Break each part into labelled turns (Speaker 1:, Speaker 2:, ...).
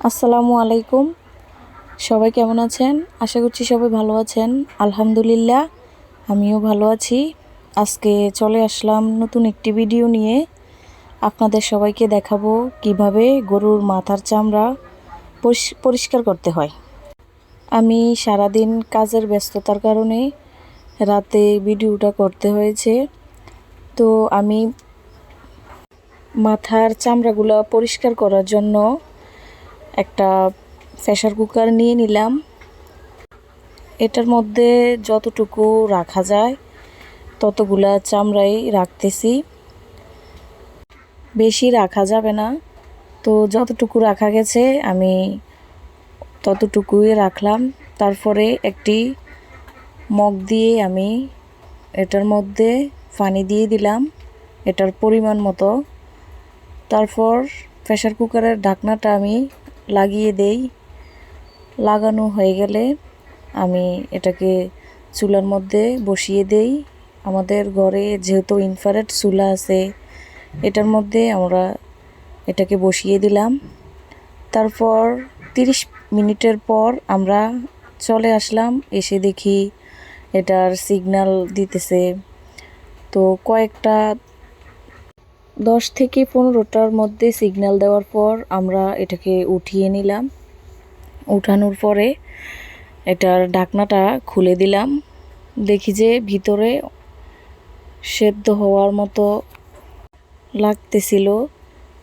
Speaker 1: আসসালামু আলাইকুম। সবাই কেমন আছেন? আশা করছি সবাই ভালো আছেন। আলহামদুলিল্লাহ আমিও ভালো আছি। আজকে চলে আসলাম নতুন একটি ভিডিও নিয়ে। আপনাদের সবাইকে দেখাবো কিভাবে গরুর মাথার চামড়া পরিষ্কার করতে হয়। আমি সারাদিন কাজের ব্যস্ততার কারণে রাতে ভিডিওটা করতে হয়েছে। তো আমি মাথার চামড়াগুলো পরিষ্কার করার জন্য একটা প্রেসার কুকার নিয়ে নিলাম। এটার মধ্যে যতটুকু রাখা যায় ততগুলা চামড়াই রাখতেছি, বেশি রাখা যাবে না। তো যতটুকু রাখা গেছে আমি ততটুকুই রাখলাম। তারপরে একটি মগ দিয়ে আমি এটার মধ্যে পানি দিয়ে দিলাম এটার পরিমাণ মতো। তারপর প্রেসার কুকারের ঢাকনাটা আমি লাগিয়ে দেই। লাগানো হয়ে গেলে আমি এটাকে চুলার মধ্যে বসিয়ে দেই। আমাদের ঘরে যেহেতু ইনফ্রারেড চুলা আছে, এটার মধ্যে আমরা এটাকে বসিয়ে দিলাম। তারপর 30 মিনিটের পর আমরা চলে আসলাম। এসে দেখি এটার সিগন্যাল দিতেছে। তো কয়েকটা 10 থেকে 15টার মধ্যে সিগন্যাল দেওয়ার পর আমরা এটাকে উঠিয়ে নিলাম। উঠানোর পরে এটার ঢাকনাটা খুলে দিলাম। দেখি যে ভিতরে সেদ্ধ হওয়ার মতো লাগতেছিল।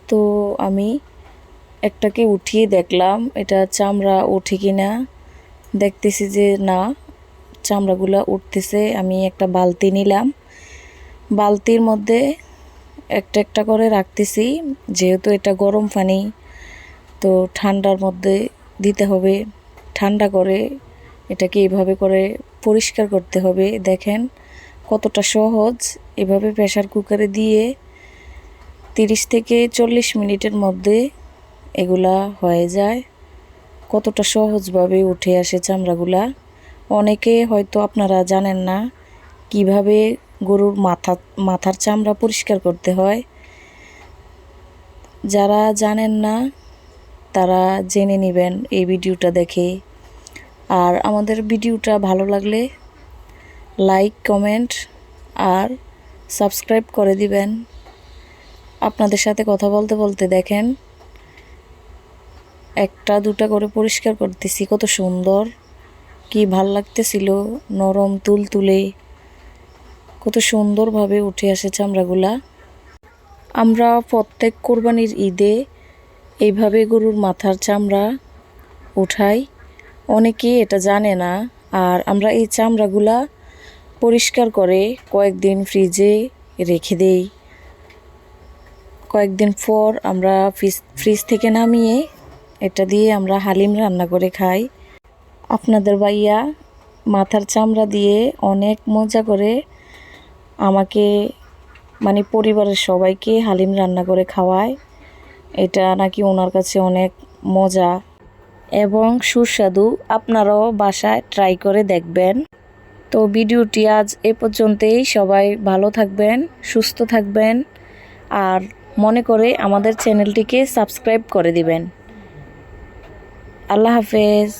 Speaker 1: তো আমি একটাকে উঠিয়ে দেখলাম এটা চামড়া ওঠে কিনা। দেখতেছি যে না, চামড়াগুলো উঠতেছে। আমি একটা বালতি নিলাম, বালতির মধ্যে একটা একটা করে রাখতেছি। যেহেতু এটা গরম পানি, তো ঠান্ডার মধ্যে দিতে হবে। ঠান্ডা করে এটাকে এইভাবে করে পরিষ্কার করতে হবে। দেখেন কতটা সহজ। এভাবে প্রেসার কুকারে দিয়ে 30 থেকে 40 মিনিটের মধ্যে এগুলা হয়ে যায়। কতটা সহজভাবে উঠে আসে চামড়াগুলা। অনেকে হয়তো আপনারা জানেন না কিভাবে গরুর মাথার চামড়া পরিষ্কার করতে হয়। যারা জানেন না তারা জেনে নেবেন এই ভিডিওটা দেখে। আর আমাদের ভিডিওটা ভালো লাগলে লাইক, কমেন্ট আর সাবস্ক্রাইব করে দিবেন। আপনাদের সাথে কথা বলতে বলতে দেখেন একটা দুটা করে পরিষ্কার করতেছি। কত সুন্দর, কি ভাল লাগতেছিল। নরম তুলতুলে কত সুন্দরভাবে উঠে আসে চামড়াগুলা। আমরা প্রত্যেক কোরবানির ঈদে এইভাবে গরুর মাথার চামড়া উঠাই। অনেকে এটা জানে না। আর আমরা এই চামড়াগুলা পরিষ্কার করে কয়েকদিন ফ্রিজে রেখে দেই। কয়েকদিন পর আমরা ফ্রিজ থেকে নামিয়ে এটা দিয়ে আমরা হালিম রান্না করে খাই। আপনাদের ভাইয়া মাথার চামড়া দিয়ে অনেক মজা করে আমাকে পরিবারের সবাইকে হালিম রান্না করে খাওয়ায়। এটা নাকি ওনার কাছে অনেক মজা এবং সুস্বাদু। আপনারাও বাসায় ট্রাই করে দেখবেন। তো ভিডিওটি আজ এ পর্যন্তই। সবাই ভালো থাকবেন, সুস্থ থাকবেন আর মনে করে আমাদের চ্যানেলটিকে সাবস্ক্রাইব করে দিবেন। আল্লাহ হাফেজ।